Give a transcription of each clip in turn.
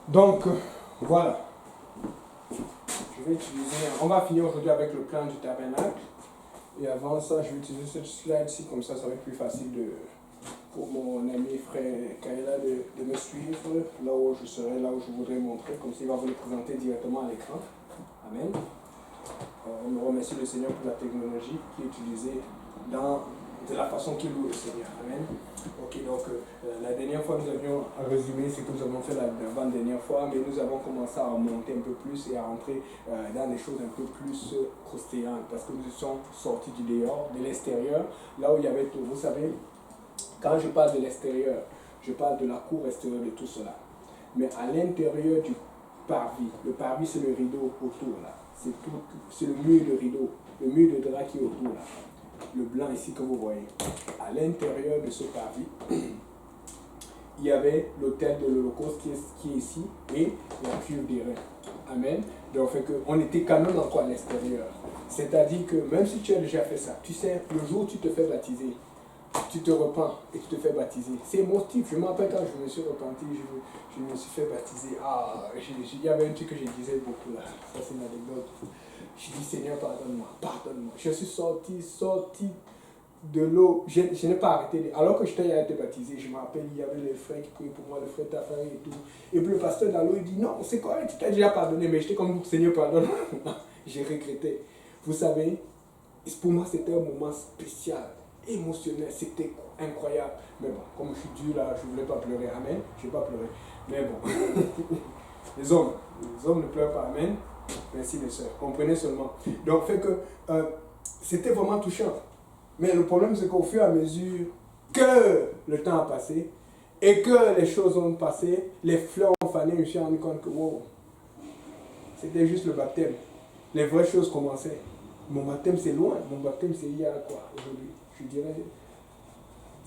Donc, voilà. Je vais utiliser, on va finir aujourd'hui avec le plan du tabernacle. Et avant ça, je vais utiliser cette slide-ci, comme ça va être plus facile pour mon ami frère Kaila de me suivre là où je serai, là où je voudrais montrer, comme ça il va vous le présenter directement à l'écran. Amen. On remercie le Seigneur pour la technologie qui est utilisée de la façon qu'il loue le Seigneur. Amen. Ok, donc la dernière fois nous avions résumé ce que nous avons fait la dernière fois, mais nous avons commencé à monter un peu plus et à rentrer dans des choses un peu plus croustillantes, parce que nous sommes sortis du dehors, de l'extérieur, là où il y avait tout. Vous savez, quand je parle de l'extérieur, je parle de la cour extérieure de tout cela. Mais à l'intérieur du parvis, le parvis c'est le rideau autour là. C'est le mur de rideau, le mur de drap qui est autour là. Le blanc ici que vous voyez. À l'intérieur de ce parvis, il y avait l'autel de l'Holocauste qui est ici et la cuve des reins. Amen. Donc, on était quand même encore à l'extérieur. C'est-à-dire que même si tu as déjà fait ça, tu sais, le jour où tu te fais baptiser, tu te repens et tu te fais baptiser. C'est émotif. Je me rappelle quand je me suis repenti, je me suis fait baptiser. Il y avait un truc que je disais beaucoup là. Ça, c'est une anecdote. Je dis, Seigneur, pardonne-moi, pardonne-moi. Je suis sorti de l'eau. Je n'ai pas arrêté. Alors que j'étais à être baptisé, je me rappelle, il y avait les frères qui priaient pour moi, le frère Tafari et tout. Et puis le pasteur dans l'eau, il dit, non, c'est correct, tu t'as déjà pardonné. Mais j'étais comme, Seigneur, pardonne-moi. J'ai regretté. Vous savez, pour moi, c'était un moment spécial, émotionnel, c'était incroyable. Mais bon, comme je suis dur là, je ne voulais pas pleurer. Amen. Je n'ai pas pleuré. Mais bon, les hommes ne pleurent pas. Amen. Merci mes soeurs. Comprenez seulement. Donc, c'était vraiment touchant. Mais le problème, c'est qu'au fur et à mesure que le temps a passé et que les choses ont passé, les fleurs ont fané, je me suis rendu compte que wow, c'était juste le baptême. Les vraies choses commençaient. Mon baptême, c'est loin. Mon baptême, c'est il y a quoi aujourd'hui? Je dirais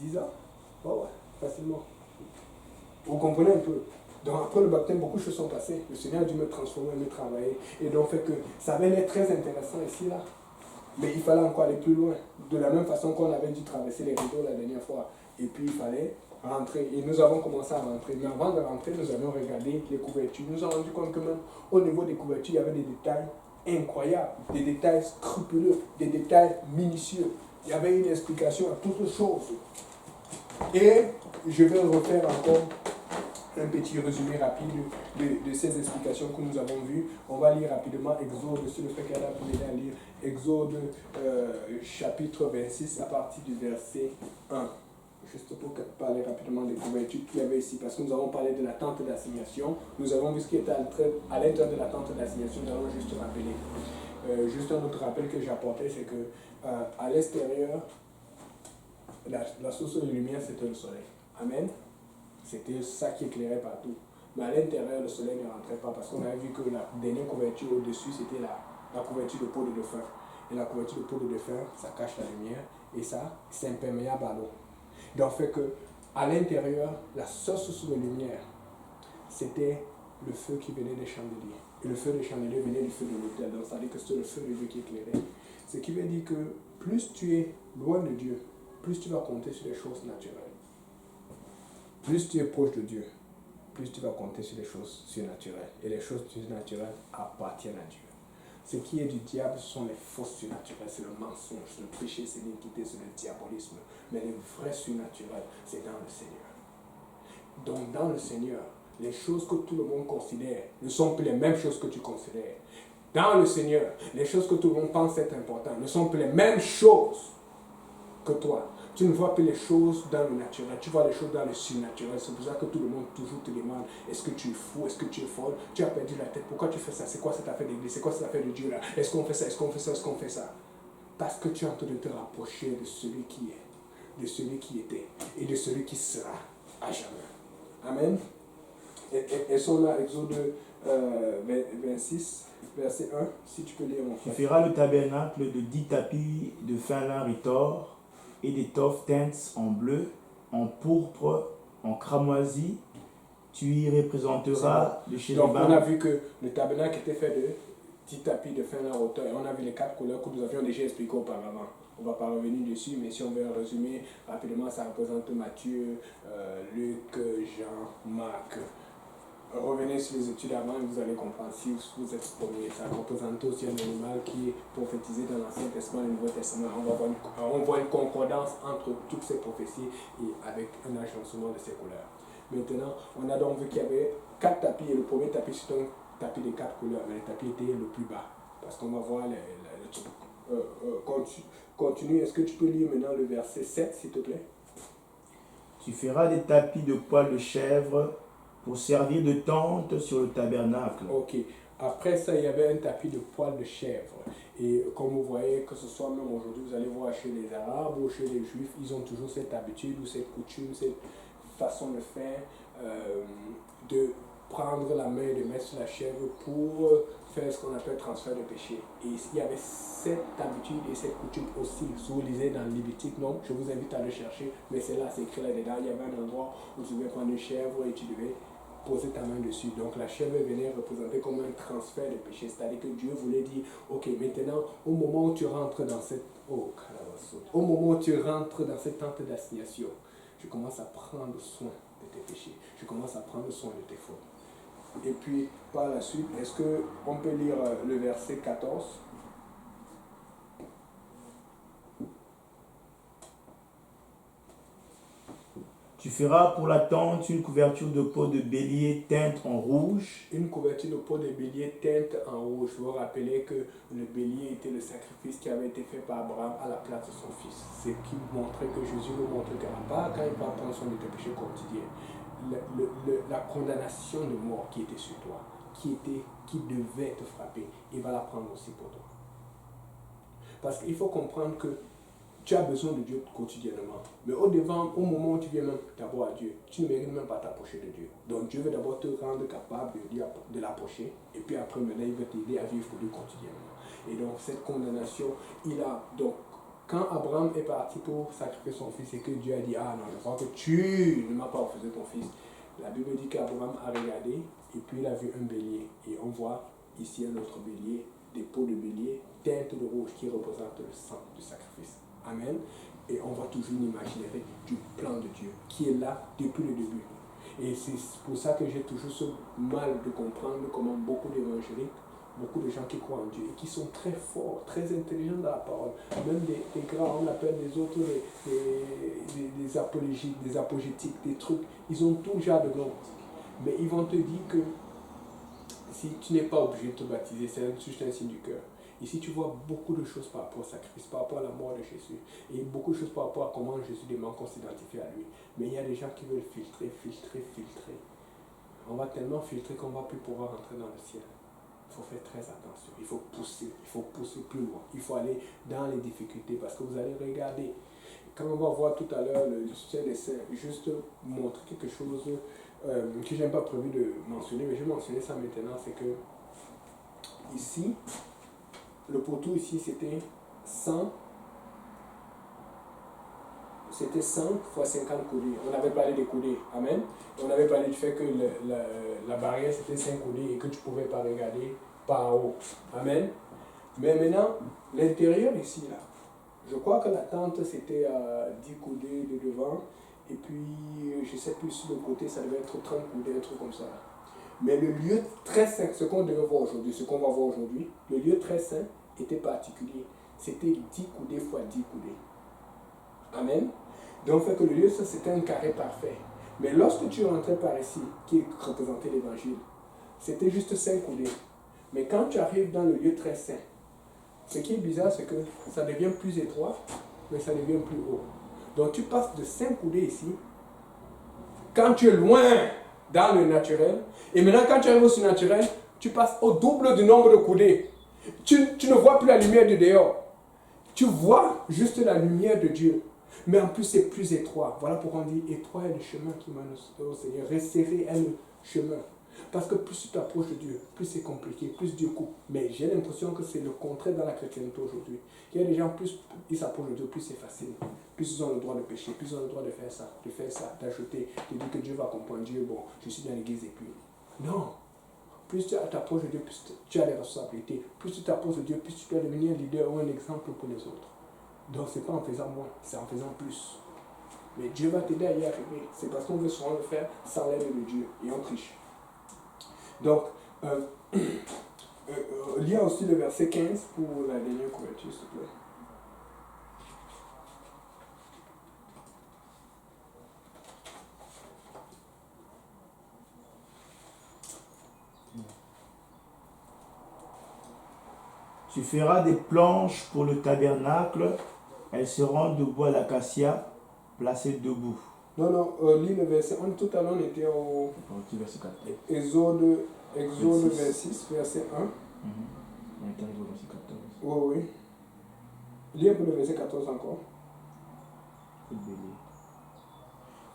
10 ans. Oh ouais, facilement. Vous comprenez un peu? Donc après le baptême, beaucoup de choses sont passées. Le Seigneur a dû me transformer, me travailler. Et donc fait que ça avait l'air très intéressant ici, là. Mais il fallait encore aller plus loin. De la même façon qu'on avait dû traverser les rideaux la dernière fois. Et puis il fallait rentrer. Et nous avons commencé à rentrer. Mais avant de rentrer, nous avions regardé les couvertures. Nous nous avons rendu compte que même au niveau des couvertures, il y avait des détails incroyables, des détails scrupuleux, des détails minutieux. Il y avait une explication à toutes choses. Et je vais refaire encore un petit résumé rapide de ces explications que nous avons vues. On va lire rapidement Exode, si le fait qu'elle a pu à lire Exode chapitre 26 à partir du verset 1. Juste pour parler rapidement des couvertures qu'il y avait ici, parce que nous avons parlé de la tente d'assignation. Nous avons vu ce qui était à l'intérieur de la tente d'assignation. Nous allons juste rappeler. Juste un autre rappel que j'ai apporté, c'est que à l'extérieur, la source de lumière, c'était le soleil. Amen. C'était ça qui éclairait partout. Mais à l'intérieur, le soleil ne rentrait pas parce qu'on avait vu que la dernière couverture au-dessus, c'était la couverture de poudre de fer. Et la couverture de poudre de fer, ça cache la lumière et ça, c'est imperméable à l'eau. Donc, fait que à l'intérieur, la seule source de lumière, c'était le feu qui venait des chandeliers. Et le feu des chandeliers venait du feu de l'autel. Donc, ça veut dire que c'était le feu de Dieu qui éclairait. Ce qui veut dire que plus tu es loin de Dieu, plus tu vas compter sur les choses naturelles. Plus tu es proche de Dieu, plus tu vas compter sur les choses surnaturelles. Et les choses surnaturelles appartiennent à Dieu. Ce qui est du diable, ce sont les fausses surnaturelles, c'est le mensonge, c'est le péché, c'est l'iniquité, c'est le diabolisme. Mais les vrais surnaturels, c'est dans le Seigneur. Donc dans le Seigneur, les choses que tout le monde considère ne sont plus les mêmes choses que tu considères. Dans le Seigneur, les choses que tout le monde pense être importantes ne sont plus les mêmes choses que toi. Tu ne vois plus les choses dans le naturel, tu vois les choses dans le surnaturel. C'est pour ça que tout le monde toujours te demande, est-ce que tu es fou, est-ce que tu es folle, tu as perdu la tête, pourquoi tu fais ça, c'est quoi cette affaire d'église, c'est quoi cette affaire de Dieu là, est-ce qu'on fait ça, est-ce qu'on fait ça, est-ce qu'on fait ça? Parce que tu es en train de te rapprocher de celui qui est, de celui qui était et de celui qui sera à jamais. Amen. Et sont là, Exode 26, verset 1, si tu peux lire mon frère. Tu feras le tabernacle de 10 tapis de fin lin retors et d'étoffes teintes en bleu, en pourpre, en cramoisi. Tu y représenteras le chérubin. Donc on a vu que le tabernacle était fait de 10 tapis de fin lin retors et on a vu les 4 couleurs que nous avions déjà expliquées auparavant. On ne va pas revenir dessus, mais si on veut résumer rapidement, ça représente Matthieu, Luc, Jean, Marc, revenez sur les études avant et vous allez comprendre si vous êtes premier. Ça représente aussi un animal qui est prophétisé dans l'Ancien Testament et le Nouveau Testament. On voit une concordance entre toutes ces prophéties et avec un agencement de ces couleurs. Maintenant, on a donc vu qu'il y avait 4 tapis et le premier tapis c'est un tapis de 4 couleurs, mais le tapis était le plus bas. Parce qu'on va voir les trucs. Continue, est-ce que tu peux lire maintenant le verset 7 s'il te plaît? Tu feras des tapis de poils de chèvre pour servir de tente sur le tabernacle. Ok. Après ça, il y avait un tapis de poils de chèvre. Et comme vous voyez, que ce soit même aujourd'hui, vous allez voir chez les Arabes ou chez les Juifs, ils ont toujours cette habitude ou cette coutume, cette façon de faire, de prendre la main et de mettre sur la chèvre pour faire ce qu'on appelle transfert de péché. Et il y avait cette habitude et cette coutume aussi. Si vous lisez dans le Lévitique, non, je vous invite à le chercher, mais c'est là, c'est écrit là-dedans. Il y avait un endroit où tu devais prendre une chèvre et tu devais poser ta main dessus. Donc la chèvre venait représenter comme un transfert de péché. C'est-à-dire que Dieu voulait dire, ok, maintenant, au moment où tu rentres dans cette... Oh, au moment où tu rentres dans cette tente d'assignation, je commence à prendre soin de tes péchés. Je commence à prendre soin de tes fautes. Et puis, par la suite, est-ce qu'on peut lire le verset 14? Tu feras pour la tente une couverture de peau de bélier teinte en rouge. Une couverture de peau de bélier teinte en rouge. Vous vous rappelez que le bélier était le sacrifice qui avait été fait par Abraham à la place de son fils. C'est qui montrait que Jésus nous montre qu'à la part, quand il va prendre soin de tes péchés quotidiens, la condamnation de mort qui était sur toi, qui devait te frapper, il va la prendre aussi pour toi. Parce qu'il faut comprendre que tu as besoin de Dieu quotidiennement. Mais au moment où tu viens même d'abord à Dieu, tu ne mérites même pas t'approcher de Dieu. Donc Dieu veut d'abord te rendre capable de l'approcher. Et puis après, maintenant, il veut t'aider à vivre pour lui quotidiennement. Et donc cette condamnation, donc quand Abraham est parti pour sacrifier son fils et que Dieu a dit, ah non, je crois que tu ne m'as pas refusé ton fils. La Bible dit qu'Abraham a regardé et puis il a vu un bélier. Et on voit ici un autre bélier, des peaux de bélier teintes de rouge qui représentent le sang du sacrifice. Amen. Et on voit toujours une imaginerie du plan de Dieu qui est là depuis le début. Et c'est pour ça que j'ai toujours ce mal de comprendre comment beaucoup d'évangéliques, beaucoup de gens qui croient en Dieu et qui sont très forts, très intelligents dans la parole, même des grands, on appelle des autres des apologétiques, des trucs, ils ont tout genre de noms. Mais ils vont te dire que si tu n'es pas obligé de te baptiser, c'est juste un signe du cœur. Ici, tu vois beaucoup de choses par rapport au sacrifice, par rapport à la mort de Jésus, et beaucoup de choses par rapport à comment Jésus demande qu'on s'identifie à lui. Mais il y a des gens qui veulent filtrer. On va tellement filtrer qu'on ne va plus pouvoir rentrer dans le ciel. Il faut faire très attention, il faut pousser plus loin, il faut aller dans les difficultés, parce que vous allez regarder. Quand on va voir tout à l'heure le ciel des saints, juste montrer quelque chose que je n'ai pas prévu de mentionner, mais je vais mentionner ça maintenant, c'est que ici, le poteau ici, c'était 100 fois 50 coudées. On avait parlé des coudées. Amen. On avait parlé du fait que la barrière, c'était 5 coudées et que tu ne pouvais pas regarder par en haut. Amen. Mais maintenant, l'intérieur ici, là, je crois que la tente, c'était 10 coudées de devant. Et puis, je ne sais plus sur le côté, ça devait être 30 coudées, un truc comme ça. Mais le lieu très saint, ce qu'on devait voir aujourd'hui, ce qu'on va voir aujourd'hui, le lieu très saint était particulier. C'était 10 coudées fois 10 coudées. Amen. Donc, fait que le lieu, ça, c'était un carré parfait. Mais lorsque tu rentrais par ici, qui représentait l'évangile, c'était juste 5 coudées. Mais quand tu arrives dans le lieu très saint, ce qui est bizarre, c'est que ça devient plus étroit, mais ça devient plus haut. Donc, tu passes de 5 coudées ici. Quand tu es loin dans le naturel, et maintenant, quand tu arrives au surnaturel, tu passes au double du nombre de coudées. Tu ne vois plus la lumière du dehors. Tu vois juste la lumière de Dieu. Mais en plus, c'est plus étroit. Voilà pourquoi on dit étroit est le chemin qui mène au Seigneur. Resserré est le chemin. Parce que plus tu t'approches de Dieu, plus c'est compliqué, plus Dieu coupe. Mais j'ai l'impression que c'est le contraire dans la chrétienté aujourd'hui. Il y a des gens, plus ils s'approchent de Dieu, plus c'est facile. Plus ils ont le droit de pécher, plus ils ont le droit de faire ça, d'ajouter, de dire que Dieu va comprendre. Dieu, bon, je suis dans l'église et puis. Non. Plus tu t'approches de Dieu, plus tu as des responsabilités. Plus tu t'approches de Dieu, plus tu dois devenir un leader ou un exemple pour les autres. Donc ce n'est pas en faisant moins, c'est en faisant plus. Mais Dieu va t'aider à y arriver. C'est parce qu'on veut souvent le faire sans l'aide de Dieu. Et on triche. Donc, il y a aussi le verset 15 pour la dernière couverture, s'il te plaît. Tu feras des planches pour le tabernacle. Elles seront de bois d'acacia, placées debout. Non, lis le verset. Tout à l'heure, on était au Verset 4. Exode 26. 26, verset 1. On est arrivé au verset 14. Oui, oui. Lis un peu le verset 14 encore.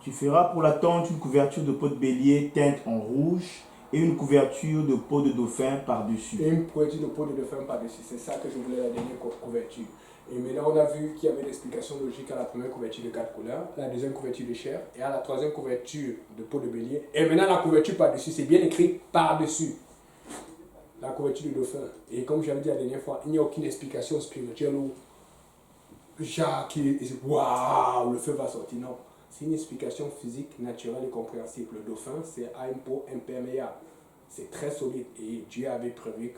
Tu feras pour la tente une couverture de peau de bélier teinte en rouge et une couverture de peau de dauphin par-dessus. Et une couverture de peau de dauphin par-dessus. C'est ça que je voulais, la dernière couverture. Et maintenant, on a vu qu'il y avait l'explication logique à la première couverture de 4 couleurs, à la deuxième couverture de chair et à la troisième couverture de peau de bélier. Et maintenant, la couverture par-dessus, c'est bien écrit par-dessus. La couverture de dauphin. Et comme j'avais dit la dernière fois, il n'y a aucune explication spirituelle où Jacques, waouh, le feu va sortir. Non. C'est une explication physique, naturelle et compréhensible. Le dauphin, c'est à une peau imperméable. C'est très solide. Et Dieu avait prévu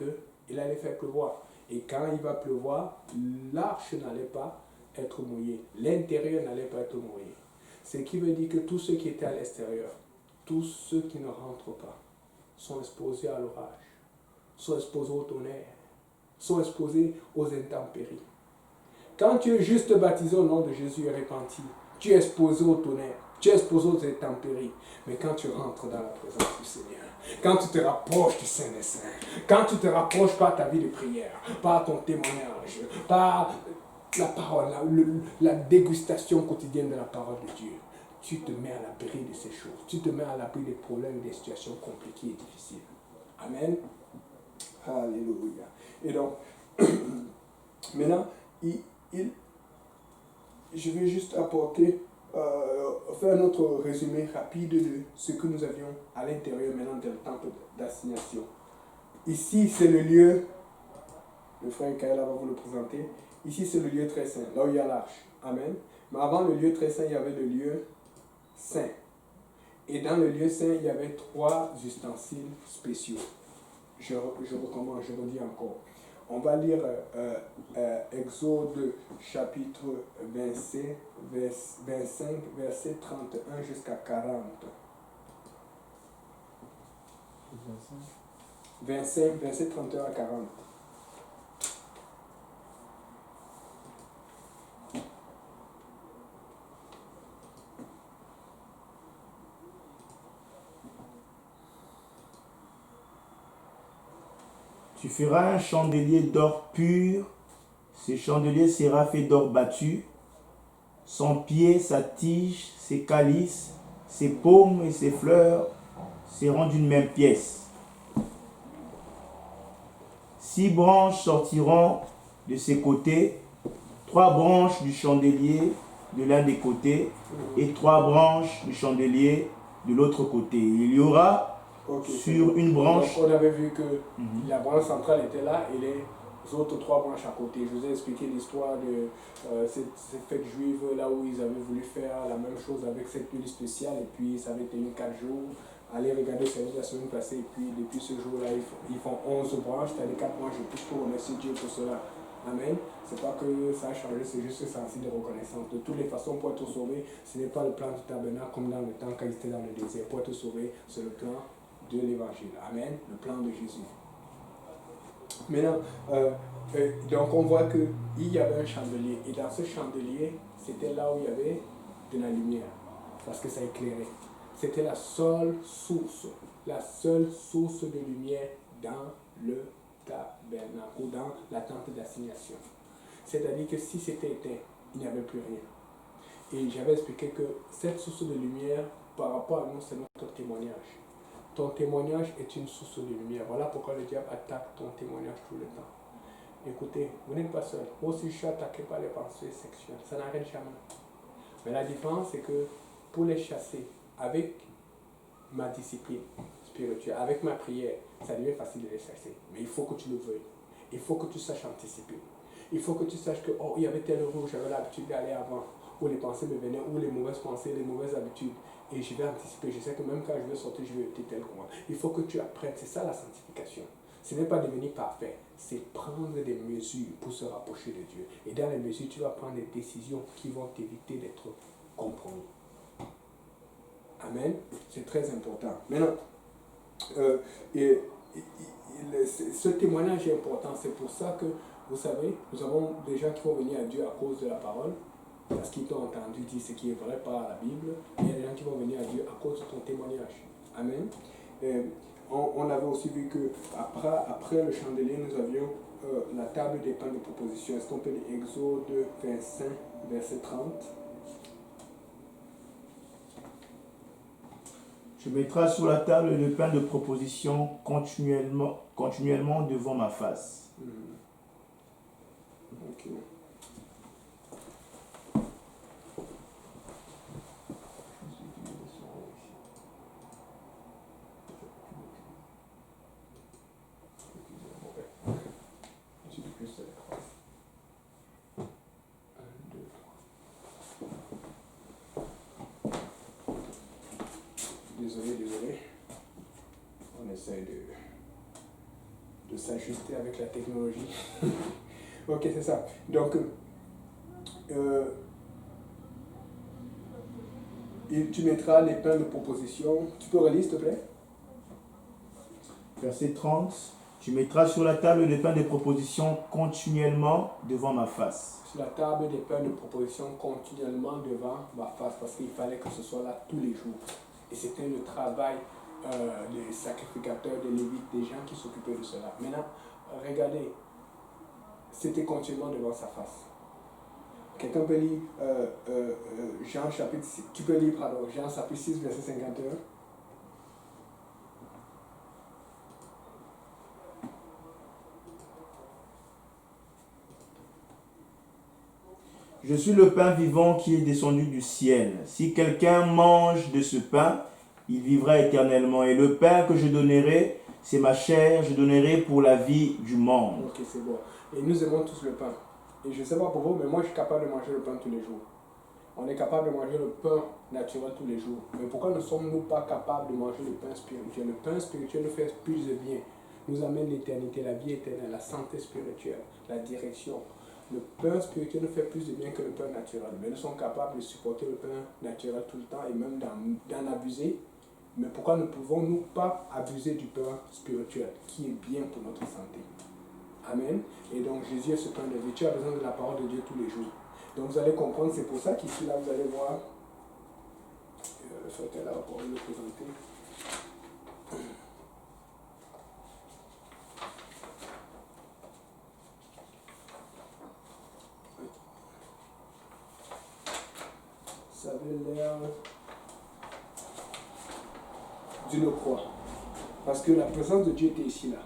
qu'il allait faire pleuvoir. Et quand il va pleuvoir, l'arche n'allait pas être mouillée. L'intérieur n'allait pas être mouillé. Ce qui veut dire que tous ceux qui étaient à l'extérieur, tous ceux qui ne rentrent pas, sont exposés à l'orage, sont exposés au tonnerre, sont exposés aux intempéries. Quand tu es juste baptisé au nom de Jésus et repenti, tu es exposé au tonnerre, tu es exposé aux intempéries. Mais quand tu rentres dans la présence du Seigneur, quand tu te rapproches du Saint des Saints, quand tu te rapproches par ta vie de prière, par ton témoignage, par la parole, la dégustation quotidienne de la parole de Dieu, tu te mets à l'abri de ces choses. Tu te mets à l'abri des problèmes, des situations compliquées et difficiles. Amen. Alléluia. Et donc, maintenant, je vais juste apporter, faire notre résumé rapide de ce que nous avions à l'intérieur maintenant du temple d'assignation. Ici, c'est le lieu, le frère Kaela va vous le présenter. Ici, c'est le lieu très saint, là où il y a l'arche. Amen. Mais avant le lieu très saint, il y avait le lieu saint. Et dans le lieu saint, il y avait 3 ustensiles spéciaux. Je recommande, je redis encore. On va lire Exode chapitre 25, verset 31 jusqu'à 40. 25, verset 31 à 40. Tu feras un chandelier d'or pur. Ce chandelier sera fait d'or battu. Son pied, sa tige, ses calices, ses paumes et ses fleurs seront d'une même pièce. 6 branches sortiront de ses côtés, 3 branches du chandelier de l'un des côtés et 3 branches du chandelier de l'autre côté. Il y aura sur une branche. Donc, on avait vu que la branche centrale était là et les autres 3 branches à côté. Je vous ai expliqué l'histoire de cette fête juive là où ils avaient voulu faire la même chose avec cette huile spéciale et puis ça avait tenu 4 jours. Allez regarder la semaine passée et puis depuis ce jour-là ils font 11 branches, c'est-à-dire 4 branches de plus pour remercier Dieu pour cela. Amen. C'est pas que ça a changé, c'est juste un signe de reconnaissance. De toutes les façons, pour être sauvé, ce n'est pas le plan du tabernacle comme dans le temps quand ils étaient dans le désert. Pour être sauvé, c'est le plan de l'évangile. Amen. Le plan de Jésus. Maintenant, donc on voit qu'il y avait un chandelier. Et dans ce chandelier, c'était là où il y avait de la lumière. Parce que ça éclairait. C'était la seule source de lumière dans le tabernacle ou dans la tente d'assignation. C'est-à-dire que si c'était éteint, il n'y avait plus rien. Et j'avais expliqué que cette source de lumière, par rapport à nous, c'est notre témoignage. Ton témoignage est une source de lumière. Voilà pourquoi le diable attaque ton témoignage tout le temps. Écoutez, vous n'êtes pas seul. Moi aussi, je suis attaqué par les pensées sexuelles. Ça n'arrête jamais. Mais la différence, c'est que pour les chasser, avec ma discipline spirituelle, avec ma prière, ça devient facile de les chasser. Mais il faut que tu le veuilles. Il faut que tu saches anticiper. Il faut que tu saches que, oh, il y avait telle rue où j'avais l'habitude d'aller avant, où les pensées me venaient, où les mauvaises pensées, les mauvaises habitudes. Et je vais anticiper, je sais que même quand je vais sortir, je vais éviter tel courant. Il faut que tu apprennes, c'est ça la sanctification. Ce n'est pas devenir parfait, c'est prendre des mesures pour se rapprocher de Dieu. Et dans les mesures, tu vas prendre des décisions qui vont t'éviter d'être compromis. Amen. C'est très important. Maintenant, ce témoignage est important. C'est pour ça que, vous savez, nous avons des gens qui vont venir à Dieu à cause de la parole, parce qu'ils t'ont entendu dire ce qui est vrai par la Bible. Et il y a des gens qui vont venir à Dieu à cause de ton témoignage. Amen. On avait aussi vu que après le chandelier, nous avions la table des pains de proposition. Est-ce qu'on peut lire Exode 25, verset 30? Tu mettras sur la table le pain de proposition continuellement devant ma face. Ok. Désolé. On essaie de s'ajuster avec la technologie. Ok, c'est ça. Donc, tu mettras les pains de proposition. Tu peux relire, s'il te plaît? Verset 30. Tu mettras sur la table le pain de proposition continuellement devant ma face. Sur la table des pains de proposition continuellement devant ma face, parce qu'il fallait que ce soit là tous les jours. Et c'était le travail des sacrificateurs, des lévites, des gens qui s'occupaient de cela. Maintenant, regardez, c'était continuellement devant sa face. Quelqu'un peut lire Jean chapitre 6, tu peux lire, pardon, Jean chapitre 6, verset 51. Je suis le pain vivant qui est descendu du ciel. Si quelqu'un mange de ce pain, il vivra éternellement. Et le pain que je donnerai, c'est ma chair, je donnerai pour la vie du monde. Ok, c'est bon. Et nous aimons tous le pain. Et je ne sais pas pour vous, mais moi je suis capable de manger le pain tous les jours. On est capable de manger le pain naturel tous les jours. Mais pourquoi ne sommes-nous pas capables de manger le pain spirituel? Le pain spirituel nous fait plus de bien. Nous amène l'éternité, la vie éternelle, la santé spirituelle, la direction. Le pain spirituel nous fait plus de bien que le pain naturel. Mais nous sommes capables de supporter le pain naturel tout le temps et même d'en abuser. Mais pourquoi ne pouvons-nous pas abuser du pain spirituel qui est bien pour notre santé? Amen. Et donc Jésus est ce pain de vie. Tu as besoin de la parole de Dieu tous les jours. Donc vous allez comprendre, c'est pour ça qu'ici, là, vous allez voir, le frère là, pour le présenter. Ça avait l'air d'une croix. Parce que la présence de Dieu était ici, là.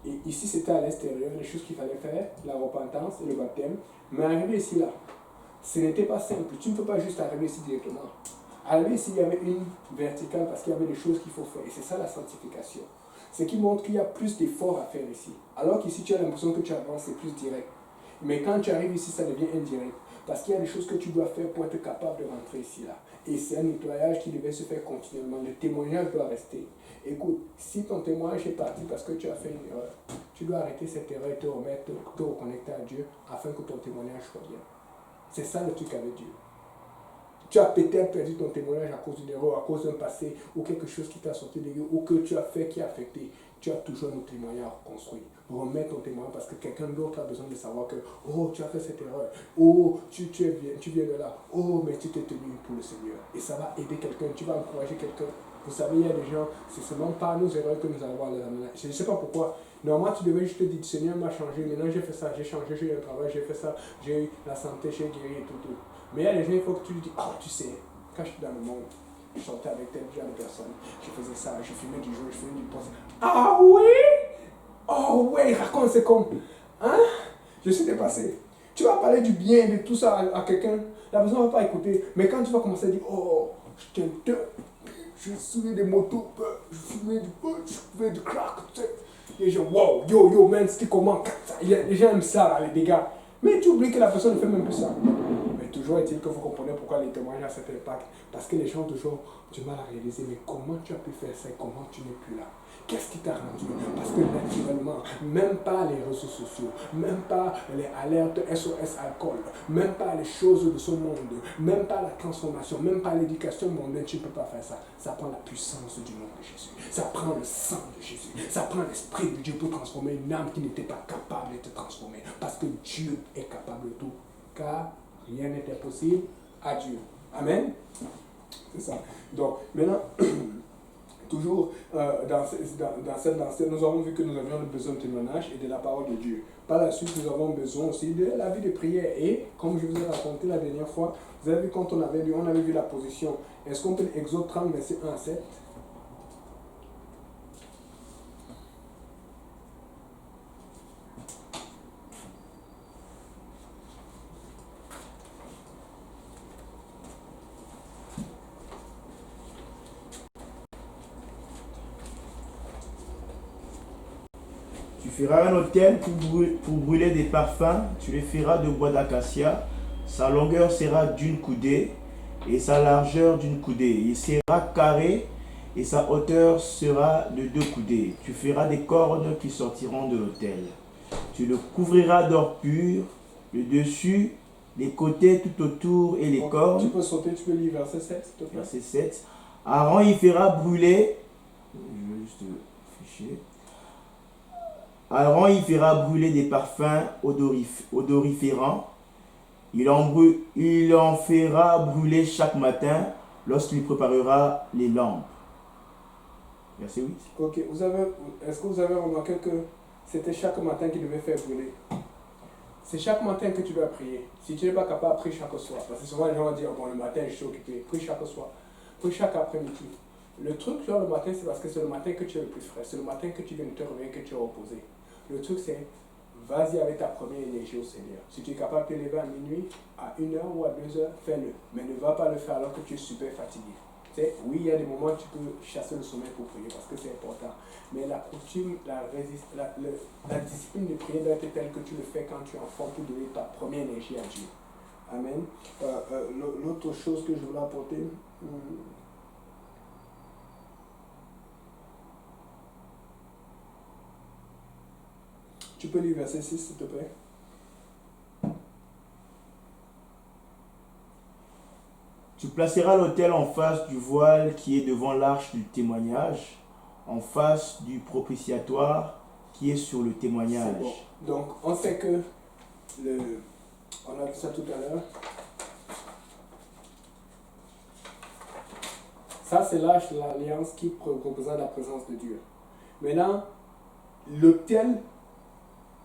Et ici, c'était à l'extérieur, les choses qu'il fallait faire, la repentance et le baptême. Mais arriver ici, là, ce n'était pas simple. Tu ne peux pas juste arriver ici directement. Arriver ici, il y avait une verticale parce qu'il y avait des choses qu'il faut faire. Et c'est ça la sanctification. Ce qui montre qu'il y a plus d'efforts à faire ici. Alors qu'ici, tu as l'impression que tu avances, c'est plus direct. Mais quand tu arrives ici, ça devient indirect. Parce qu'il y a des choses que tu dois faire pour être capable de rentrer ici, là. Et c'est un nettoyage qui devait se faire continuellement. Le témoignage doit rester. Écoute, si ton témoignage est parti parce que tu as fait une erreur, tu dois arrêter cette erreur et te remettre, te reconnecter à Dieu afin que ton témoignage soit bien. C'est ça le truc avec Dieu. Tu as peut-être perdu ton témoignage à cause d'une erreur, à cause d'un passé ou quelque chose qui t'a sorti de Dieu ou que tu as fait qui a affecté. Tu as toujours un témoignage à reconstruire. Remets ton témoignage parce que quelqu'un d'autre a besoin de savoir que oh, tu as fait cette erreur. Oh, tu viens de là. Oh, mais tu t'es tenu pour le Seigneur. Et ça va aider quelqu'un. Tu vas encourager quelqu'un. Vous savez, il y a des gens, c'est seulement par nos erreurs que nous allons voir les amener. Je ne sais pas pourquoi. Normalement, tu devais juste te dire, Seigneur m'a changé. Maintenant, j'ai fait ça, j'ai changé, j'ai eu un travail, j'ai fait ça, j'ai eu la santé, j'ai guéri et tout. Mais il y a des gens, il faut que tu lui dis, oh, tu sais, quand je suis dans le monde, je sortais avec tel genre de personnes, je faisais ça, je fumais du jour, je fumais du poisson. Ah oui? Oh oui, raconte, c'est comme, hein? Je suis dépassé. Tu vas parler du bien de tout ça à quelqu'un, la personne ne va pas écouter. Mais quand tu vas commencer à dire, oh, je fumais des motos, je fumais du pot, je fumais du crack, tu sais. Les gens, wow, yo, man, c'était comment? Les gens aiment ça, là, les dégâts. Mais tu oublies que la personne ne fait même plus ça. Mais toujours est-il que vous comprenez pourquoi les témoignages ont cet impact. Parce que les gens ont toujours du mal à réaliser, mais comment tu as pu faire ça et comment tu n'es plus là? Qu'est-ce qui t'a rendu? Parce que naturellement, même pas les réseaux sociaux, même pas les alertes SOS alcool, même pas les choses de ce monde, même pas la transformation, même pas l'éducation mondaine, tu ne peux pas faire ça. Ça prend la puissance du nom de Jésus. Ça prend le sang de Jésus. Ça prend l'Esprit de Dieu pour transformer une âme qui n'était pas capable de te transformer. Parce que Dieu est capable de tout. Car rien n'est impossible à Dieu. Amen. C'est ça. Donc, maintenant, toujours dans cette lancée, nous avons vu que nous avions besoin de témoignage et de la parole de Dieu. Par la suite, nous avons besoin aussi de la vie de prière. Et, comme je vous ai raconté la dernière fois, vous avez vu quand on avait vu la position. Est-ce qu'on peut Exode 30, verset 1 à 7? Tu feras un autel pour brûler des parfums, tu le feras de bois d'acacia, sa longueur sera d'une coudée et sa largeur d'une coudée. Il sera carré et sa hauteur sera de 2 coudées. Tu feras des cornes qui sortiront de l'autel. Tu le couvriras d'or pur, le dessus, les côtés tout autour et les cornes. Tu peux sauter, tu peux lire verset 7, s'il te plaît. Verset 7. Aaron y fera brûler. Je vais juste fichier. Aaron y fera brûler des parfums odoriférants. Il en fera brûler chaque matin lorsqu'il préparera les lampes. Verset 8. Ok, est-ce que vous avez remarqué que c'était chaque matin qu'il devait faire brûler? C'est chaque matin que tu dois prier. Si tu n'es pas capable, prie chaque soir. Parce que souvent les gens vont dire, bon, le matin je suis occupé. Prie chaque soir. Prie chaque après-midi. Le truc sur le matin, c'est parce que c'est le matin que tu es le plus frais. C'est le matin que tu viens de te réveiller, que tu es reposé. Le truc, c'est, vas-y avec ta première énergie au Seigneur. Si tu es capable de te lever à minuit, à 1h ou à 2h, fais-le. Mais ne va pas le faire alors que tu es super fatigué. Oui, il y a des moments où tu peux chasser le sommeil pour prier parce que c'est important. Mais la coutume, la discipline de prier doit être telle que tu le fais quand tu es en forme pour donner ta première énergie à Dieu. Amen. L'autre chose que je voulais apporter, tu peux lire verset 6, s'il te plaît. Tu placeras l'autel en face du voile qui est devant l'arche du témoignage, en face du propitiatoire qui est sur le témoignage. Bon. Donc, on sait que, on a vu ça tout à l'heure. Ça, c'est l'arche de l'alliance qui représente la présence de Dieu. Maintenant, l'autel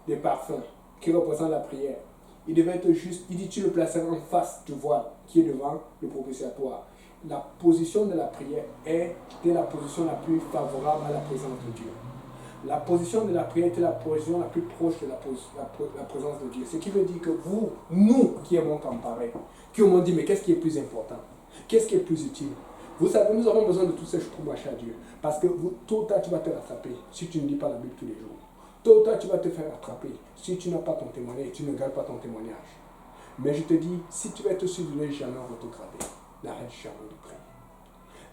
des parfums qui représente la prière, il devait être juste, il dit tu le placeras en face du voile qui est devant le propitiatoire. La position de la prière était la position la plus favorable à la présence de Dieu. La position de la prière était la position la plus proche de la présence de Dieu. Ce qui veut dire que nous qui aimons comparer, qui aimons dit mais qu'est-ce qui est plus important? Qu'est-ce qui est plus utile? Vous savez, nous avons besoin de toutes ces choses pour marcher à Dieu. Parce que tôt ou tard, tu vas te rattraper si tu ne lis pas la Bible tous les jours. Tôt ou tard, tu vas te faire rattraper si tu n'as pas ton témoignage et tu ne gardes pas ton témoignage. Mais je te dis, si tu vas être sûr de ne jamais retrograder, n'arrête jamais de prier.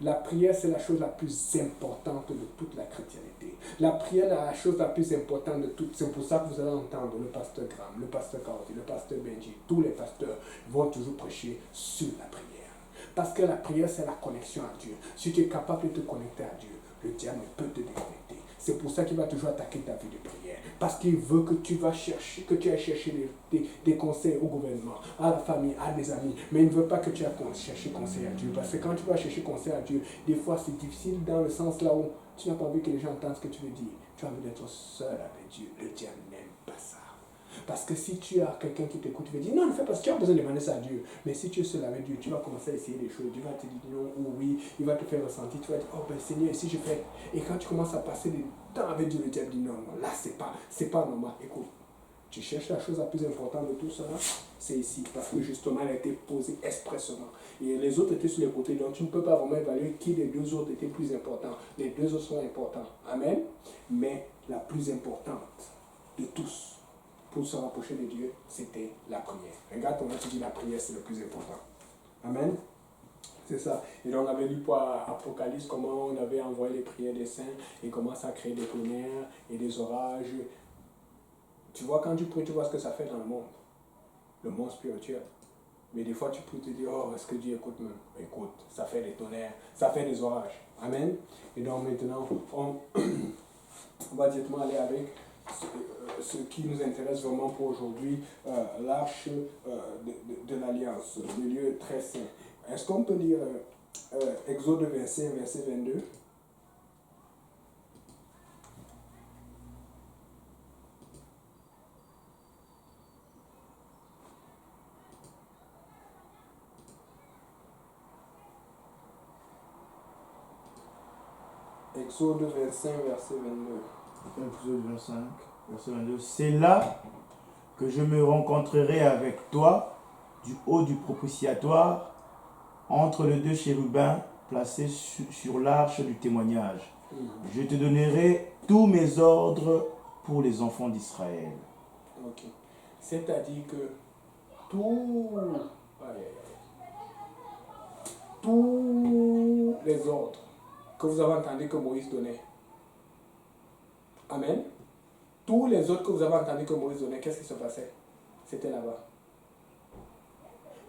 La prière, c'est la chose la plus importante de toute la chrétienté. La prière est la chose la plus importante de toute. C'est pour ça que vous allez entendre le pasteur Graham, le pasteur Carty, le pasteur Benji, tous les pasteurs vont toujours prêcher sur la prière. Parce que la prière, c'est la connexion à Dieu. Si tu es capable de te connecter à Dieu, le diable ne peut te déconnecter. C'est pour ça qu'il va toujours attaquer ta vie de prière. Parce qu'il veut que tu vas chercher, que tu ailles chercher des conseils au gouvernement, à la famille, à des amis. Mais il ne veut pas que tu ailles chercher conseil à Dieu. Parce que quand tu vas chercher conseil à Dieu, des fois c'est difficile dans le sens là où tu n'as pas envie que les gens entendent ce que tu veux dire. Tu as envie d'être seul avec Dieu. Le diable n'aime pas ça. Parce que si tu as quelqu'un qui t'écoute, tu vas dire non, ne fais pas ça, tu as besoin de demander ça à Dieu. Mais si tu es seul avec Dieu, tu vas commencer à essayer des choses. Dieu va te dire non ou oui, il va te faire ressentir. Tu vas dire, oh ben Seigneur, si je fais. Et quand tu commences à passer du temps avec Dieu, le diable dit non, non, là c'est pas normal. Écoute, tu cherches la chose la plus importante de tout ça, c'est ici. Parce que justement, elle a été posée expressément. Et les autres étaient sur les côtés, donc tu ne peux pas vraiment évaluer qui des deux autres étaient plus importants. Les deux autres sont importants. Amen. Mais la plus importante de tous, pour se rapprocher de Dieu, c'était la prière. Regarde comment tu dis la prière, c'est le plus important. Amen. C'est ça. Et donc on avait lu pour Apocalypse comment on avait envoyé les prières des saints et comment ça crée des tonnerres et des orages. Tu vois, quand tu pries, tu vois ce que ça fait dans le monde spirituel. Mais des fois, tu peux te dire, oh, est-ce que Dieu écoute même? Écoute, ça fait des tonnerres, ça fait des orages. Amen. Et donc maintenant, on va directement aller avec ce qui nous intéresse vraiment pour aujourd'hui, l'arche de l'Alliance, le lieu très saint. Est-ce qu'on peut lire Exode 25, verset 22? Exode 25, verset 22. Exode 25, verset 22. C'est là que je me rencontrerai avec toi du haut du propitiatoire entre les deux chérubins placés sur l'arche du témoignage. Je te donnerai tous mes ordres pour les enfants d'Israël. Ok. C'est-à-dire que tous les ordres que vous avez entendus que Moïse donnait. Amen. Tous les ordres que vous avez entendus que Moïse donnait, qu'est-ce qui se passait? C'était là-bas.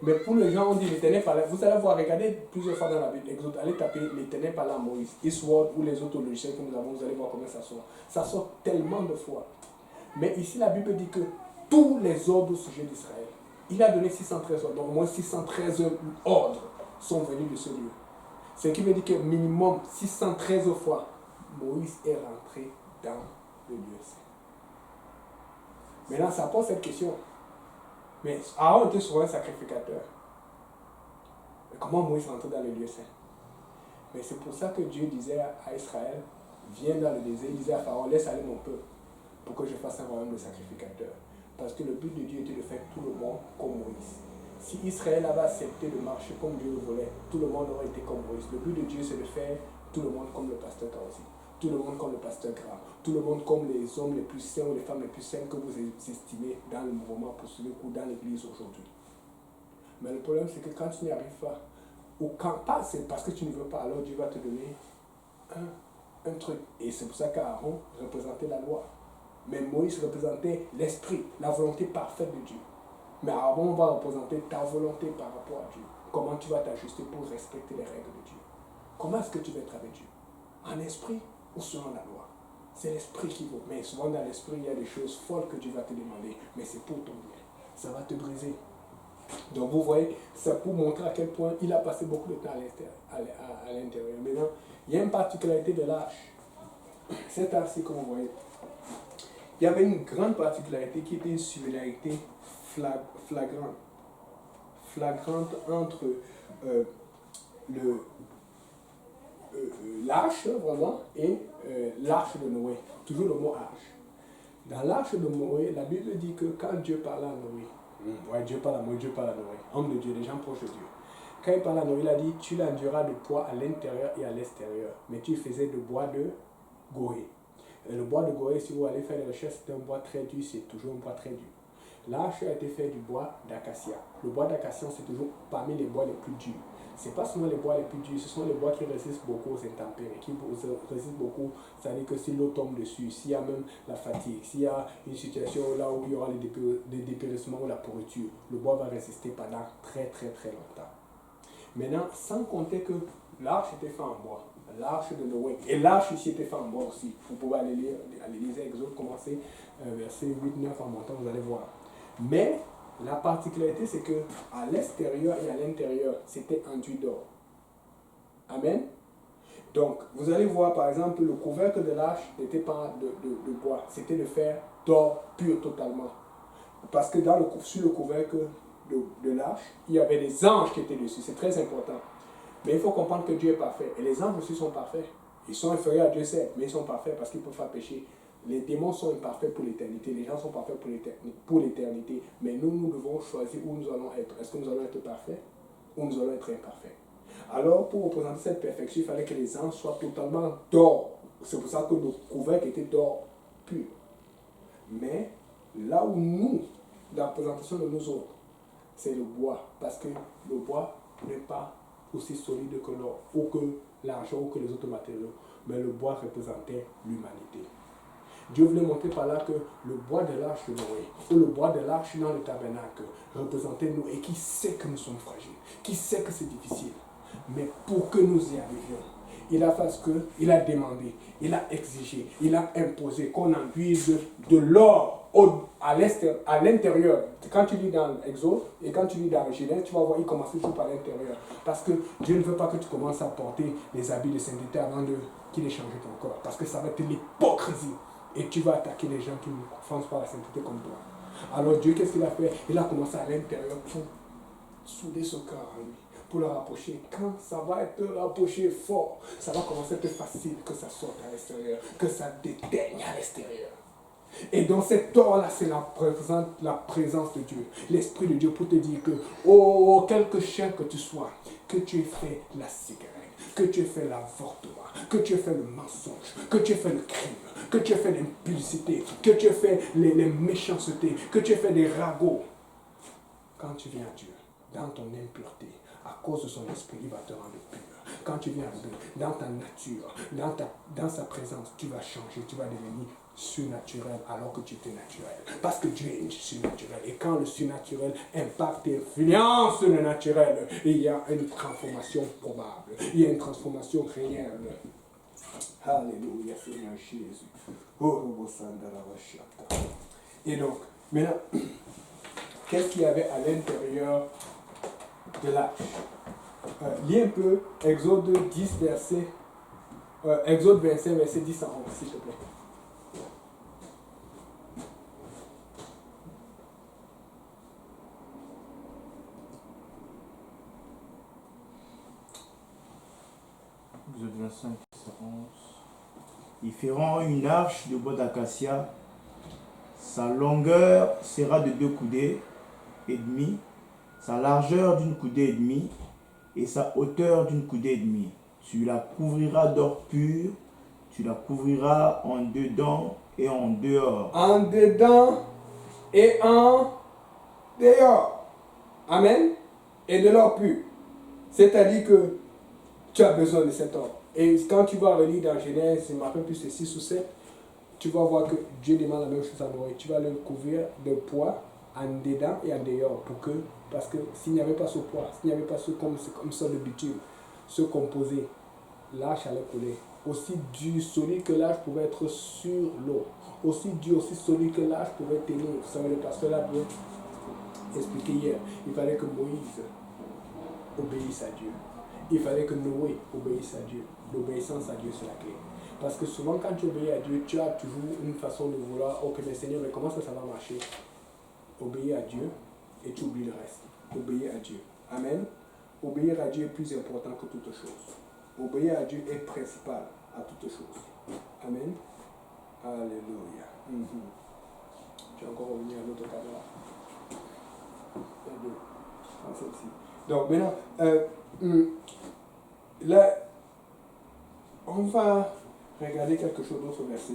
Mais pour les gens, on dit l'Éternel parlait. Vous allez voir, regardez plusieurs fois dans la Bible, Exode, allez taper l'Éternel parlait à Moïse, Eastward ou les autres logiciels que nous avons, vous allez voir comment ça sort. Ça sort tellement de fois. Mais ici, la Bible dit que tous les ordres au sujet d'Israël, il a donné 613 ordres. Donc, au moins 613 ordres sont venus de ce lieu. Ce qui veut dire que minimum 613 fois, Moïse est rentré dans le lieu saint. Maintenant, ça pose cette question. Mais Aaron était souvent un sacrificateur. Mais comment Moïse rentrait dans le lieu saint? Mais c'est pour ça que Dieu disait à Israël, viens dans le désert, il disait à Pharaon, laisse aller mon peuple pour que je fasse un royaume de sacrificateurs. Parce que le but de Dieu était de faire tout le monde comme Moïse. Si Israël avait accepté de marcher comme Dieu le voulait, tout le monde aurait été comme Moïse. Le but de Dieu, c'est de faire tout le monde comme le pasteur Kaosi, tout le monde comme le pasteur Gra, tout le monde comme les hommes les plus saints ou les femmes les plus saintes que vous estimez dans le mouvement apostolique ou dans l'église aujourd'hui. Mais le problème, c'est que quand tu n'y arrives pas, ou quand pas, c'est parce que tu ne veux pas, alors Dieu va te donner un truc. Et c'est pour ça qu'Aaron représentait la loi. Mais Moïse représentait l'esprit, la volonté parfaite de Dieu. Mais Aaron va représenter ta volonté par rapport à Dieu. Comment tu vas t'ajuster pour respecter les règles de Dieu. Comment est-ce que tu vas être avec Dieu? En esprit ou selon la loi? C'est l'esprit qui vaut. Mais souvent dans l'esprit, il y a des choses folles que Dieu va te demander. Mais c'est pour ton bien. Ça va te briser. Donc vous voyez, c'est pour montrer à quel point il a passé beaucoup de temps à l'intérieur. Maintenant, il y a une particularité de l'arche. Cette arche-ci, comme vous voyez, il y avait une grande particularité qui était une similarité flagrante entre l'arche, vraiment, et l'arche de Noé. Toujours le mot arche. Dans l'arche de Noé, la Bible dit que quand Dieu parle à Noé, Dieu parle à Noé, Dieu parle à Noé, homme de Dieu, des gens proches de Dieu. Quand il parle à Noé, il a dit, tu l'enduras de bois à l'intérieur et à l'extérieur, mais tu faisais de bois de goré. Et le bois de goré, si vous allez faire des recherches, c'est un bois très dur, c'est toujours un bois très dur. L'arche a été fait du bois d'acacia. Le bois d'acacia, c'est toujours parmi les bois les plus durs. Ce n'est pas seulement les bois les plus durs, ce sont les bois qui résistent beaucoup aux intempéries, qui résistent beaucoup, c'est-à-dire que si l'eau tombe dessus, s'il y a même la fatigue, s'il y a une situation là où il y aura des dépérissements ou la pourriture, le bois va résister pendant très très très longtemps. Maintenant, sans compter que l'arche était faite en bois, l'arche de Noé, et l'arche ici était faite en bois aussi. Vous pouvez aller lire Exode, commencer verset 8-9 en montant, vous allez voir. Mais la particularité, c'est que à l'extérieur et à l'intérieur, c'était enduit d'or. Amen. Donc, vous allez voir, par exemple, le couvercle de l'arche n'était pas de bois, c'était de fer d'or pur totalement. Parce que sur le couvercle de l'arche, il y avait des anges qui étaient dessus. C'est très important. Mais il faut comprendre que Dieu est parfait. Et les anges aussi sont parfaits. Ils sont inférieurs à Dieu, certes, mais ils sont parfaits parce qu'ils ne peuvent pas pécher. Les démons sont imparfaits pour l'éternité. Les gens sont parfaits pour l'éternité. Mais nous devons choisir où nous allons être. Est-ce que nous allons être parfaits ou nous allons être imparfaits? Alors, pour représenter cette perfection, il fallait que les anges soient totalement d'or. C'est pour ça que le couvercle était d'or pur. Mais Là où nous, dans la présentation de nous autres, c'est le bois. Parce que le bois n'est pas aussi solide que l'or, ou que l'argent, ou que les autres matériaux. Mais le bois représentait l'humanité. Dieu voulait montrer par là que le bois de l'arche de Noé, ou le bois de l'arche dans le tabernacle, représentait nous, et qui sait que nous sommes fragiles, qui sait que c'est difficile. Mais pour que nous y arrivions, il a fait ce qu'il a demandé, il a exigé, il a imposé qu'on enduise de l'or à l'intérieur. Quand tu lis dans Exode et quand tu lis dans Genèse, tu vas voir, il commence toujours par l'intérieur. Parce que Dieu ne veut pas que tu commences à porter les habits de sainteté avant qu'il ait changé ton corps. Parce que ça va être l'hypocrisie. Et tu vas attaquer les gens qui ne foncent pas la sainteté comme toi. Alors Dieu, qu'est-ce qu'il a fait? Il a commencé à l'intérieur pour souder ce cœur en lui, pour le rapprocher. Quand ça va être rapproché fort, ça va commencer à être facile que ça sorte à l'extérieur, que ça déteigne à l'extérieur. Et dans cette or-là, c'est la présence de Dieu, l'Esprit de Dieu pour te dire que, oh, quelque chien que tu sois, que tu aies fait la cigarette, que tu aies fait l'avortement, que tu aies fait le mensonge, que tu aies fait le crime, que tu aies fait l'impudicité, que tu aies fait les méchancetés, que tu aies fait des ragots. Quand tu viens à Dieu, dans ton impureté, à cause de son esprit, il va te rendre pur. Quand tu viens à Dieu, dans ta nature, dans sa présence, tu vas changer, tu vas devenir surnaturel alors que tu étais naturel. Parce que Dieu est surnaturel. Et quand le surnaturel impacte et influence le naturel, il y a une transformation probable. Il y a une transformation réelle. Alléluia, Seigneur Jésus. Et donc, maintenant, qu'est-ce qu'il y avait à l'intérieur de l'arche? Lis un peu Exode 10, Exode 25, verset 10 à 11, s'il te plaît. Exode 25, 10 à 11. Ils feront une arche de bois d'acacia. Sa longueur sera de 2 coudées et demi, sa largeur d'une coudée et demie, et sa hauteur d'une coudée et demie. Tu la couvriras d'or pur, tu la couvriras en dedans et en dehors. En dedans et en dehors. Amen. Et de l'or pur. C'est-à-dire que tu as besoin de cet or. Et quand tu vas relire dans Genèse, je ne me rappelle plus c'est 6 ou 7, tu vas voir que Dieu demande la même chose à Noé. Tu vas le couvrir de poids en dedans et en dehors. Parce que s'il n'y avait pas ce poids, s'il n'y avait pas ce comme ça de bitume, ce composé, l'arche allait couler. Aussi dur, solide que l'arche pouvait être sur l'eau. Aussi dur, aussi solide que l'arche pouvait tenir. Vous savez, le pasteur l'a bien expliqué hier. Il fallait que Moïse obéisse à Dieu. Il fallait que Noé obéisse à Dieu. L'obéissance à Dieu, c'est la clé. Parce que souvent, quand tu obéis à Dieu, tu as toujours une façon de vouloir, ok, mais Seigneur, mais comment ça va marcher? Obéir à Dieu et tu oublies le reste. Obéir à Dieu. Amen. Obéir à Dieu est plus important que toute chose. Obéir à Dieu est principal à toute chose. Amen. Alléluia. Tu vas encore revenir à l'autre caméra. Ah, celle-ci. Donc maintenant, là, on va regarder quelque chose d'autre verset.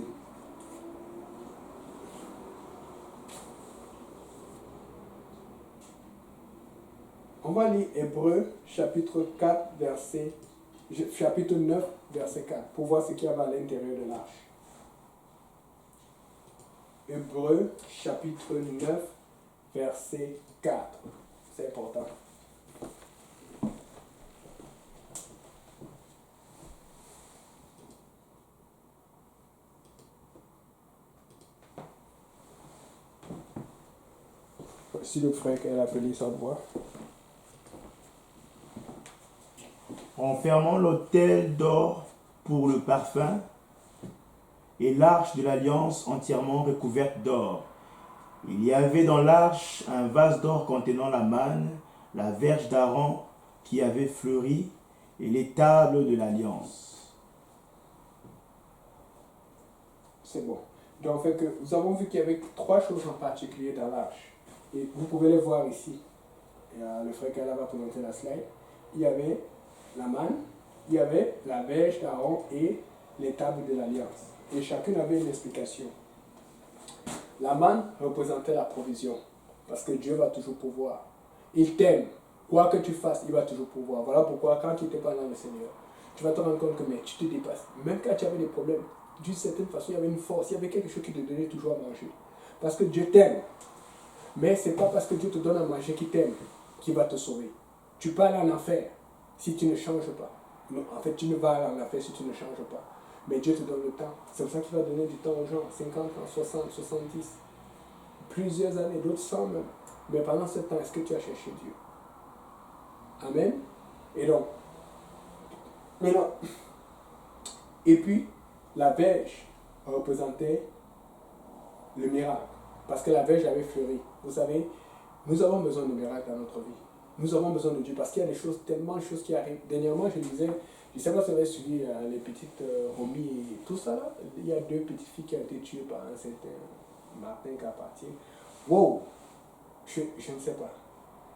On va lire Hébreux chapitre 4, chapitre 9, verset 4, pour voir ce qu'il y avait à l'intérieur de l'arche. Hébreux chapitre 9, verset 4. C'est important. Si le frère qu'elle a appelé sa voix. En fermant l'autel d'or pour le parfum et l'arche de l'alliance entièrement recouverte d'or. Il y avait dans l'arche un vase d'or contenant la manne, la verge d'Aaron qui avait fleuri et les tables de l'alliance. C'est bon. Donc, nous avons vu qu'il y avait 3 choses en particulier dans l'arche. Et vous pouvez les voir ici. Le frère Kala va présenter la slide. Il y avait la manne, il y avait la verge d'Aaron et les tables de l'alliance. Et chacune avait une explication. La manne représentait la provision. Parce que Dieu va toujours pouvoir. Il t'aime. Quoi que tu fasses, il va toujours pouvoir. Voilà pourquoi quand tu n'étais pas dans le Seigneur, tu vas te rendre compte que mais, tu te dépasses. Même quand tu avais des problèmes, d'une certaine façon, il y avait une force, il y avait quelque chose qui te donnait toujours à manger. Parce que Dieu t'aime. Mais ce n'est pas parce que Dieu te donne à manger qu'il t'aime, qu'il va te sauver. Tu peux aller en enfer si tu ne changes pas. Non, en fait, tu ne vas aller en enfer si tu ne changes pas. Mais Dieu te donne le temps. C'est pour ça qu'il va donner du temps aux gens. 50 ans, 60, 70. Plusieurs années, d'autres 100 même. Mais pendant ce temps, est-ce que tu as cherché Dieu? Amen. Et donc, maintenant, et puis, la verge représentait le miracle. Parce que la verge avait fleuri. Vous savez, nous avons besoin de miracles dans notre vie. Nous avons besoin de Dieu parce qu'il y a des choses, tellement de choses qui arrivent. Dernièrement, je disais, je ne sais pas si vous avez suivi les petites Romy et tout ça là. Il y a 2 petites filles qui ont été tuées par un certain Martin Carpentier. Wow! Je ne sais pas.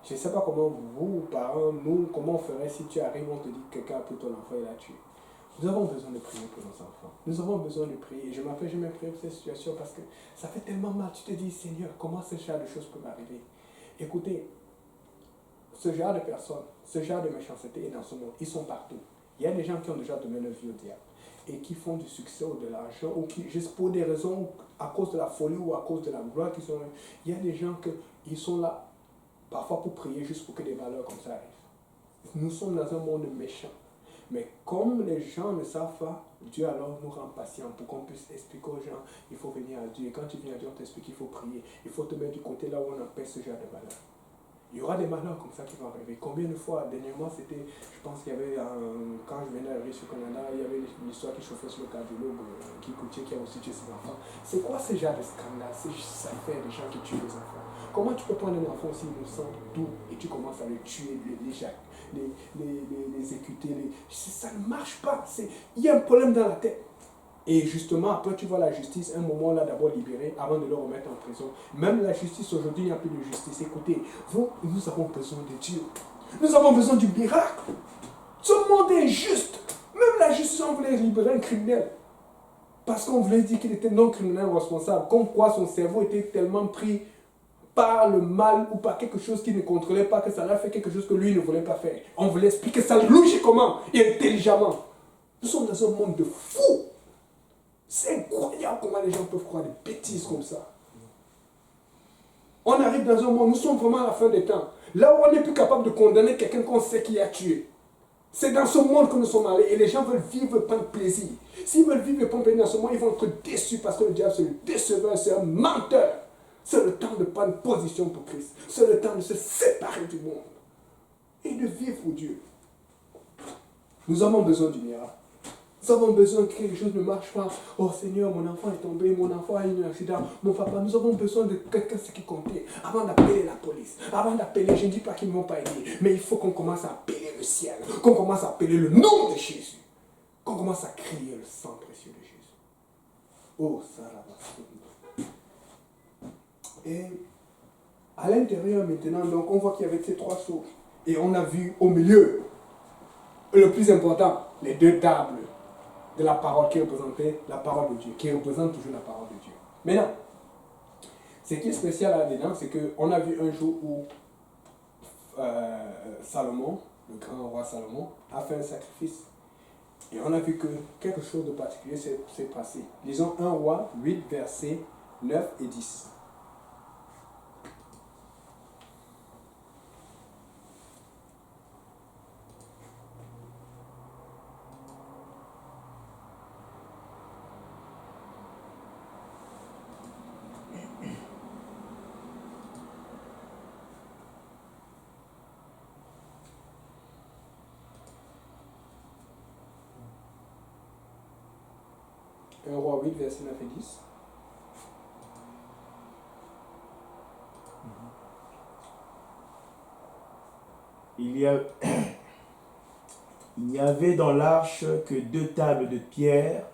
Je ne sais pas comment vous, parents, nous, comment on ferait si tu arrives, on te dit que quelqu'un a pris ton enfant et l'a tué. Nous avons besoin de prier pour nos enfants. Nous avons besoin de prier. Et je m'appelle jamais prier pour cette situation parce que ça fait tellement mal. Tu te dis, Seigneur, comment ce genre de choses peut m'arriver? Écoutez, ce genre de personnes, ce genre de méchanceté est dans ce monde. Ils sont partout. Il y a des gens qui ont déjà donné leur vie au diable et qui font du succès ou de l'argent ou qui, juste pour des raisons, à cause de la folie ou à cause de la gloire qu'ils ont. Il y a des gens qui sont là parfois pour prier juste pour que des malheurs comme ça arrivent. Nous sommes dans un monde méchant. Mais comme les gens ne savent pas, Dieu alors nous rend patients pour qu'on puisse expliquer aux gens, il faut venir à Dieu. Et quand tu viens à Dieu, on t'explique qu'il faut prier. Il faut te mettre du côté là où on empêche ce genre de malheur. Il y aura des malheurs comme ça qui vont arriver. Combien de fois, dernièrement, c'était, je pense qu'il y avait, quand je venais d'arriver sur Canada, il y avait une histoire qui chauffait sur le cardiologue, qui coûtait, qui a aussi tué ses enfants. C'est quoi ce genre de scandale? C'est juste ça fait des gens qui tuent les enfants. Comment tu peux prendre un enfant aussi innocent, tout, et tu commences à le tuer, les exécuter, ça ne marche pas. Il y a un problème dans la tête. Et justement, après, tu vois la justice, un moment là d'abord libéré avant de le remettre en prison. Même la justice, aujourd'hui, il n'y a plus de justice. Écoutez, nous avons besoin de Dieu. Nous avons besoin du miracle. Ce monde est juste. Même la justice, on voulait libérer un criminel. Parce qu'on voulait dire qu'il était non criminel responsable. Comme quoi son cerveau était tellement pris par le mal ou par quelque chose qu'il ne contrôlait pas, que ça a fait quelque chose que lui ne voulait pas faire. On voulait expliquer ça logiquement et intelligemment. Nous sommes dans un monde de fous. C'est incroyable comment les gens peuvent croire des bêtises comme ça. On arrive dans un monde, nous sommes vraiment à la fin des temps. Là où on n'est plus capable de condamner quelqu'un qu'on sait qui a tué. C'est dans ce monde que nous sommes allés et les gens veulent vivre, veulent prendre plaisir. S'ils veulent vivre et prendre plaisir dans ce monde, ils vont être déçus parce que le diable c'est le déceveur, c'est un menteur. C'est le temps de prendre position pour Christ. C'est le temps de se séparer du monde et de vivre pour Dieu. Nous avons besoin du miracle. Nous avons besoin que quelque chose ne marche pas. Oh Seigneur, mon enfant est tombé, mon enfant a eu un accident, mon papa, nous avons besoin de quelqu'un qui comptait. Avant d'appeler la police, avant d'appeler, je ne dis pas qu'ils ne m'ont pas aidé, mais il faut qu'on commence à appeler le ciel, qu'on commence à appeler le nom de Jésus, qu'on commence à crier le sang précieux de Jésus. Oh, ça là-bas. Et à l'intérieur maintenant, donc on voit qu'il y avait ces 3 choses. Et on a vu au milieu, le plus important, les 2 tables de la parole qui représentait la parole de Dieu, qui représente toujours la parole de Dieu. Maintenant, ce qui est spécial là-dedans, c'est qu'on a vu un jour où Salomon, le grand roi Salomon, a fait un sacrifice. Et on a vu que quelque chose de particulier s'est passé. Lisons 1 roi 8, versets 9 et 10. Un roi 8, versets 9 et 10. Il n'y avait dans l'arche que 2 tables de pierre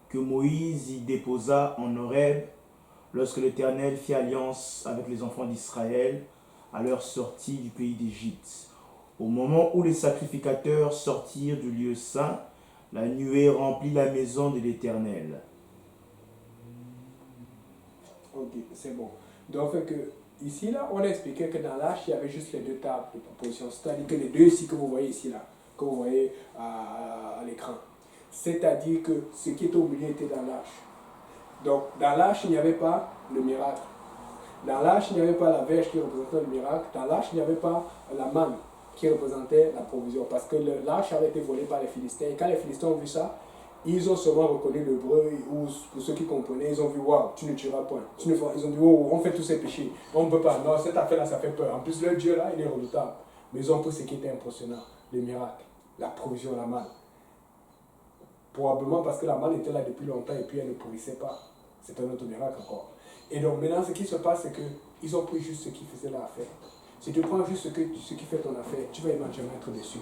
que Moïse y déposa en Horeb lorsque l'Éternel fit alliance avec les enfants d'Israël à leur sortie du pays d'Égypte. Au moment où les sacrificateurs sortirent du lieu saint, la nuée remplit la maison de l'Éternel. Ok, c'est bon. Donc, fait que, ici, là, on a expliqué que dans l'arche, il y avait juste les deux tables de proposition. C'est-à-dire que les deux ici que vous voyez ici, là, que vous voyez à l'écran. C'est-à-dire que ce qui était au milieu était dans l'arche. Donc, dans l'arche, il n'y avait pas le miracle. Dans l'arche, il n'y avait pas la verge qui représentait le miracle. Dans l'arche, il n'y avait pas la manne qui représentait la provision. Parce que l'arche avait été volée par les Philistins. Et quand les Philistins ont vu ça, ils ont seulement reconnu l'hébreu, ou pour ceux qui comprenaient, ils ont vu, waouh, tu ne tueras point. Ils ont dit, oh, on fait tous ces péchés. On ne peut pas. Non, cette affaire-là, ça fait peur. En plus, leur Dieu là, il est redoutable. Mais ils ont pris ce qui était impressionnant, le miracle, la provision, la manne. Probablement parce que la manne était là depuis longtemps et puis elle ne pourrissait pas. C'est un autre miracle encore. Et donc maintenant, ce qui se passe, c'est qu'ils ont pris juste ce qui faisait l'affaire. Si tu prends juste ce qui fait ton affaire, tu vas éventuellement être déçu.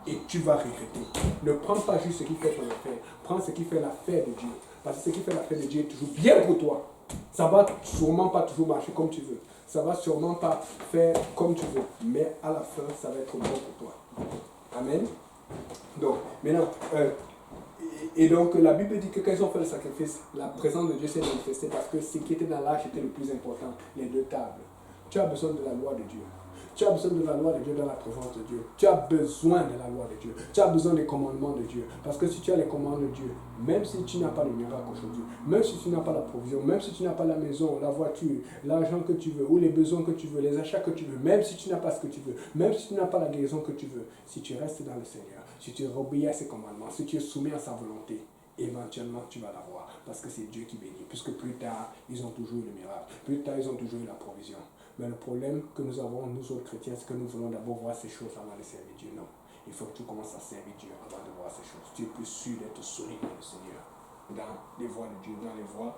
Et tu vas regretter. Ne prends pas juste ce qui fait ton affaire. Prends ce qui fait l'affaire de Dieu. Parce que ce qui fait l'affaire de Dieu est toujours bien pour toi. Ça va sûrement pas toujours marcher comme tu veux. Ça va sûrement pas faire comme tu veux. Mais à la fin, ça va être bon pour toi. Amen. Donc, maintenant, et donc la Bible dit que quand ils ont fait le sacrifice, la présence de Dieu s'est manifestée parce que ce qui était dans l'arche était le plus important, les deux tables. Tu as besoin de la loi de Dieu. Tu as besoin de la loi de Dieu dans la présence de Dieu. Tu as besoin de la loi de Dieu. Tu as besoin des commandements de Dieu. Parce que si tu as les commandements de Dieu, même si tu n'as pas le miracle aujourd'hui, même si tu n'as pas la provision, même si tu n'as pas la maison, la voiture, l'argent que tu veux, ou les besoins que tu veux, les achats que tu veux, même si tu n'as pas ce que tu veux, même si tu n'as pas la guérison que tu veux, si tu restes dans le Seigneur, si tu obéis à ses commandements, si tu es soumis à sa volonté, éventuellement tu vas l'avoir. Parce que c'est Dieu qui bénit. Puisque plus tard, ils ont toujours eu le miracle. Plus tard, ils ont toujours eu la provision. Mais le problème que nous avons, nous autres chrétiens, c'est que nous voulons d'abord voir ces choses avant de servir Dieu. Non. Il faut que tu commences à servir Dieu avant de voir ces choses. Tu es plus sûr d'être souri dans le Seigneur, dans les voies de Dieu, dans les voies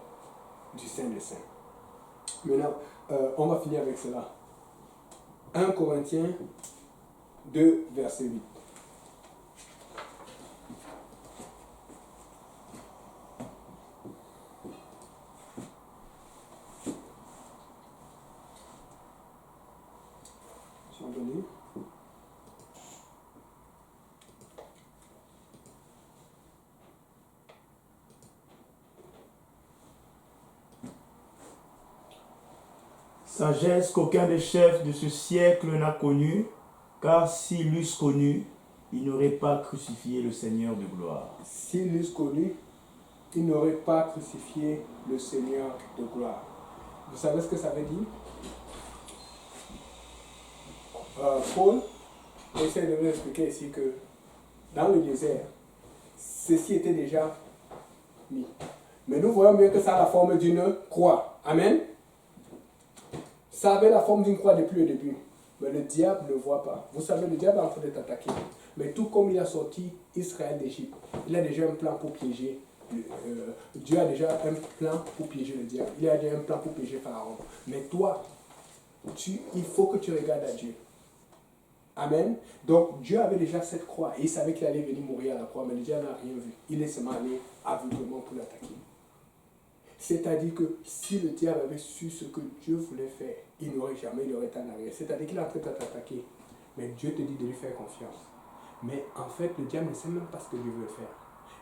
du Saint des Saints. Maintenant, on va finir avec cela. 1 Corinthiens 2, verset 8. Sagesse qu'aucun des chefs de ce siècle n'a connue, car s'ils l'eussent connue, ils n'auraient pas crucifié le Seigneur de gloire. S'ils l'eussent connu, ils n'auraient pas crucifié le Seigneur de gloire. Vous savez ce que ça veut dire? Paul essaie de nous expliquer ici que dans le désert, ceci était déjà mis. Mais nous voyons bien que ça a la forme d'une croix. Amen. Ça avait la forme d'une croix depuis le début. Mais le diable ne le voit pas. Vous savez, le diable est en train de t'attaquer. Mais tout comme il a sorti Israël d'Égypte, il a déjà un plan pour piéger. Dieu a déjà un plan pour piéger le diable. Il a déjà un plan pour piéger Pharaon. Mais toi, il faut que tu regardes à Dieu. Amen. Donc Dieu avait déjà cette croix et il savait qu'il allait venir mourir à la croix, mais le diable n'a rien vu. Il est seulement allé aveuglément pour l'attaquer. C'est-à-dire que si le diable avait su ce que Dieu voulait faire, il n'aurait jamais, il aurait été en arrière. C'est-à-dire qu'il est en train de t'attaquer. Mais Dieu te dit de lui faire confiance. Mais en fait, le diable ne sait même pas ce que Dieu veut faire.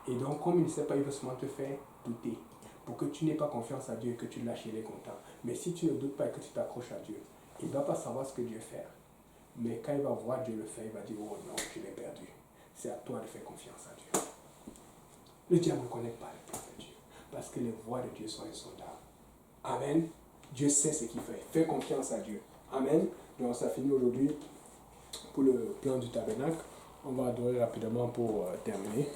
Et donc, comme il ne sait pas, il veut seulement te faire douter. Pour que tu n'aies pas confiance à Dieu et que tu lâches, il est content. Mais si tu ne doutes pas et que tu t'accroches à Dieu, il ne va pas savoir ce que Dieu fait. Mais quand il va voir Dieu le faire, il va dire, oh non, je l'ai perdu. C'est à toi de faire confiance à Dieu. Le diable ne connaît pas le plan de Dieu. Parce que les voies de Dieu sont insondables. Amen. Dieu sait ce qu'il fait. Fais confiance à Dieu. Amen. Donc ça finit aujourd'hui pour le plan du tabernacle. On va adorer rapidement pour terminer.